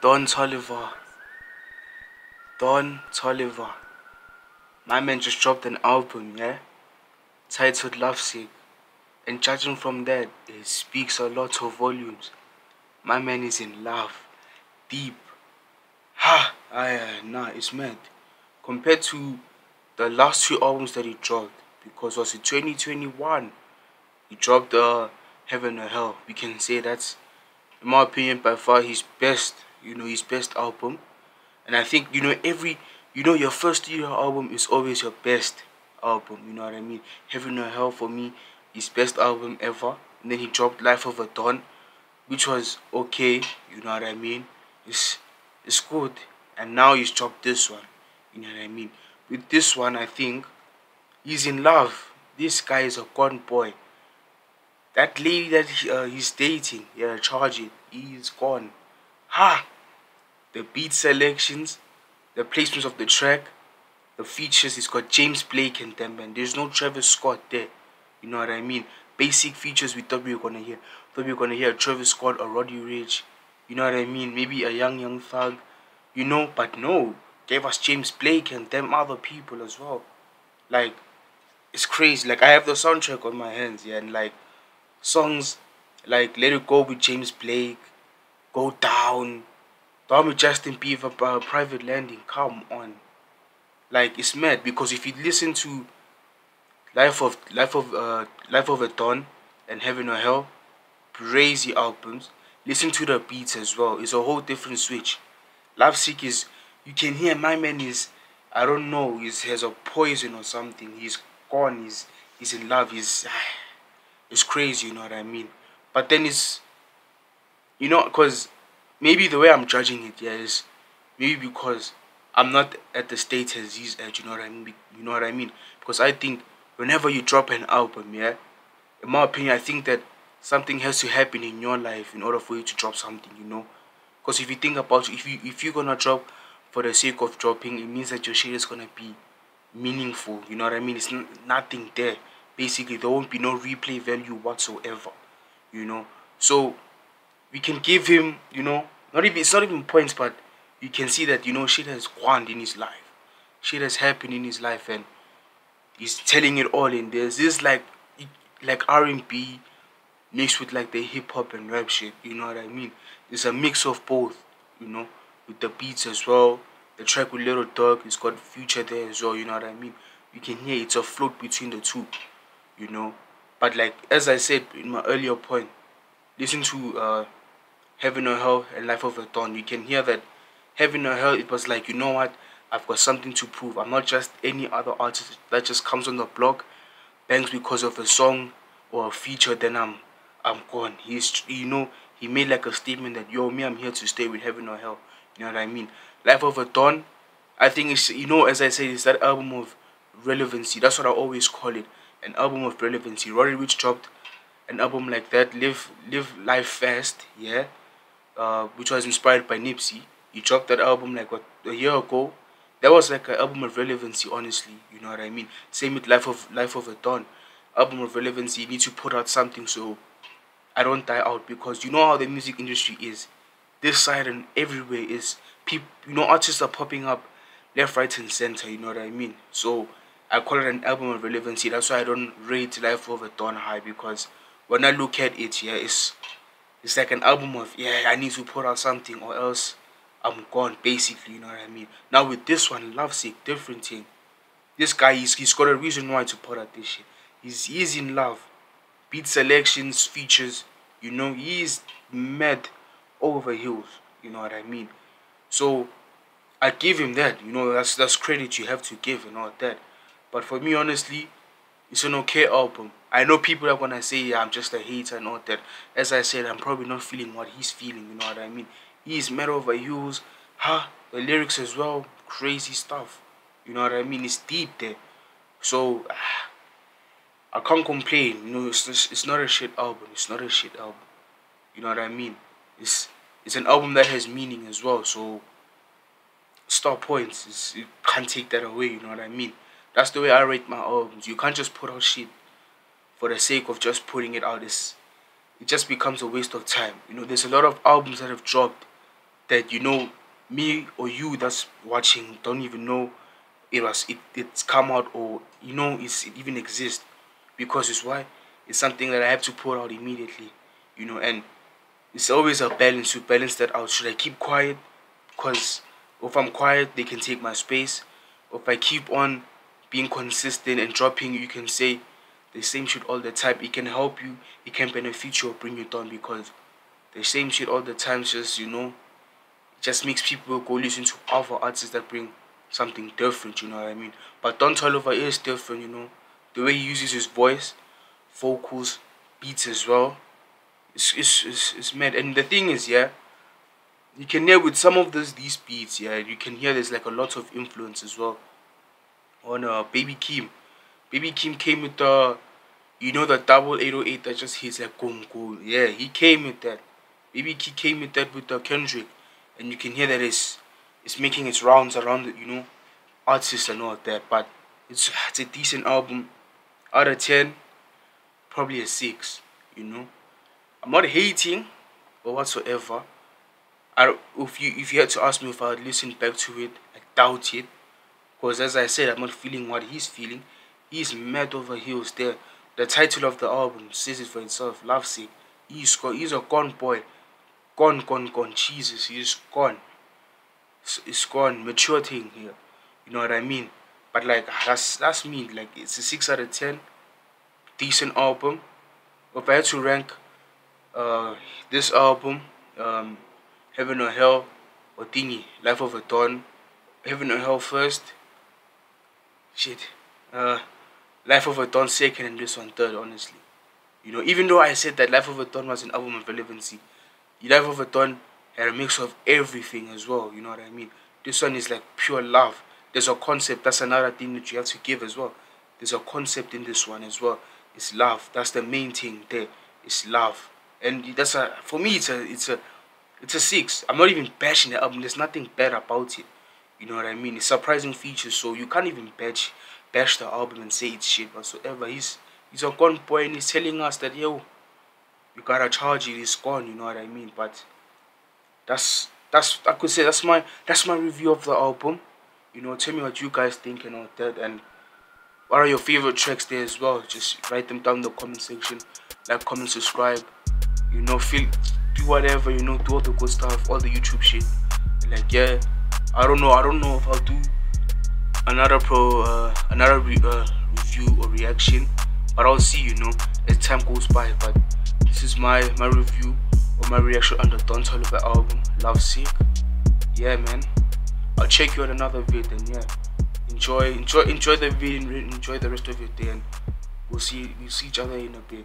Don Toliver. Don Toliver. My man just dropped an album, yeah? Titled Lovesick. And judging from that, it speaks a lot of volumes. My man is in love. Deep. Nah, it's mad. Compared to the last two albums that he dropped, because was it 2021? He dropped Heaven or Hell. We can say that's, in my opinion, by far his best, his best album. And I think, your first studio album is always your best album, you know what I mean? Heaven or Hell for me, his best album ever. And then he dropped Life of a Dawn, which was okay, you know what I mean? It's good. And now he's dropped this one, you know what I mean? With this one, I think he's in love. This guy is a gone boy. That lady that he's dating, yeah, charge it, he's gone. The beat selections, the placements of the track, the features, it's got James Blake and them, and there's no Travis Scott there. You know what I mean? Basic features we thought we were gonna hear. Thought we were gonna hear Travis Scott or Roddy Ricch. You know what I mean? Maybe a young thug. But no. Gave us James Blake and them other people as well. Like, it's crazy. Like, I have the soundtrack on my hands, yeah, and like songs like Let It Go with James Blake, Go Down, Down with Justin Bieber, Private Landing. Come on. Like, it's mad because if you listen to Life of a Dawn and Heaven or Hell, crazy albums. Listen to the beats as well. It's a whole different switch. Lovesick is, you can hear my man is, I don't know, he has a poison or something. He's gone. He's in love. It's crazy. You know what I mean? But then it's, because maybe the way I'm judging it, yeah, is maybe because I'm not at the state as he's at. You know what I mean? You know what I mean? Because I think whenever you drop an album, yeah, in my opinion, I think that something has to happen in your life in order for you to drop something, Because if you think about it, if you're gonna drop for the sake of dropping, it means that your shit is gonna be meaningful. You know what I mean? It's nothing there. Basically, there won't be no replay value whatsoever. So we can give him, it's not even points, but you can see that shit has gone in his life. Shit has happened in his life, and he's telling it all in this. This is like R&B mixed with like the hip hop and rap shit, you know what I mean? It's a mix of both, with the beats as well. The track with Little Dog, it's got Future there as well, you know what I mean? You can hear it's a float between the two, But like, as I said in my earlier point, listen to Heaven or Hell and Life of a Dawn. You can hear that Heaven or Hell, it was like, you know what? I've got something to prove. I'm not just any other artist that just comes on the block, bangs because of a song or a feature, then I'm gone. He made like a statement that, yo, me, I'm here to stay with Heaven or Hell. You know what I mean? Life of a Dawn, I think it's, as I said, it's that album of relevancy. That's what I always call it. An album of relevancy. Roddy Ricch dropped an album like that, Live Life Fast, yeah, which was inspired by Nipsey. He dropped that album like a year ago. That was like an album of relevancy, honestly. You know what I mean? Same with Life of a Dawn. Album of relevancy. You need to put out something so I don't die out, because you know how the music industry is. This side and everywhere is people. Artists are popping up left, right, and center. You know what I mean? So I call it an album of relevancy. That's why I don't rate Life of a Dawn high, because when I look at it, yeah, it's like an album of, yeah, I need to put out something or else I'm gone, basically. You know what I mean? Now with this one, Lovesick, different thing. This guy, he's got a reason why to put out this shit. He's in love. Beat selections, features, he's mad over heels. You know what I mean? So I give him that. That's credit you have to give and all that. But for me, honestly, it's an okay album. I know people are gonna say, yeah, I'm just a hater and all that. As I said, I'm probably not feeling what he's feeling. You know what I mean? He's mad over heels. The lyrics as well, crazy stuff. You know what I mean? It's deep there. So I can't complain. It's not a shit album. It's not a shit album. You know what I mean? It's an album that has meaning as well. So star points. You can't take that away. You know what I mean? That's the way I rate my albums. You can't just put out shit for the sake of just putting it out. It just becomes a waste of time. There's a lot of albums that have dropped that, you know, me or you that's watching don't even know it's come out, or you know it even exists, because it's why it's something that I have to put out immediately, you know. And it's always a balance to balance that out. Should I keep quiet? Because if I'm quiet, they can take my space. Or if I keep on being consistent and dropping, you can say the same shit all the time, it can help you, it can benefit you or bring you down, because the same shit all the time just, you know, just makes people go listen to other artists that bring something different, you know what I mean? But Don Toliver is different, you know. The way he uses his voice, vocals, beats as well. It's mad. And the thing is, yeah, you can hear with some of these beats, yeah, you can hear there's like a lot of influence as well on Baby Keem. Baby Keem came with the, you know, the double 808 that just hits like boom boom. Yeah, he came with that. Baby Keem came with that with the Kendrick, and you can hear that it's making its rounds around the, you know, artists and all that. But it's a decent album. Out of 10, probably a 6. You know, I'm not hating or whatsoever. If you had to ask me if I would listen back to it, I doubt it. Because as I said, I'm not feeling what he's feeling. He's mad over heels there. The title of the album says it for itself. Lovesick. He's a gone boy. Gone. Jesus, he's gone. It's gone. Mature thing here. You know what I mean? But like that's me. Like it's a 6 out of 10. Decent album. If I had to rank this album, Heaven or Hell or Thingy, Life of a Dawn, Heaven or Hell first. Shit. Life of a Dawn second, and this one third, honestly. You know, even though I said that Life of a Dawn was an album of relevancy, Life of a Dawn had a mix of everything as well, you know what I mean? This one is like pure love. There's a concept, that's another thing that you have to give as well. There's a concept in this one as well. It's love. That's the main thing there. It's love. And that's for me it's a 6. I'm not even bashing the album. There's nothing bad about it. You know what I mean? It's surprising features, so you can't even bash the album and say it's shit whatsoever. He's a gone boy, and he's telling us that, yo, you gotta charge it, it's gone, you know what I mean? But that's I could say that's my review of the album. You know, tell me what you guys think and all that, and what are your favorite tracks there as well. Just write them down in the comment section. Like, comment, subscribe. You know, do whatever, you know, do all the good stuff, all the YouTube shit. Like, yeah, I don't know if I'll do another review or reaction, but I'll see, you know, as time goes by. But this is my review or my reaction on the Don Toliver album, Lovesick. Yeah, man, I'll check you on another vid, and yeah, enjoy the video, enjoy the rest of your day, and we'll see each other in a bit.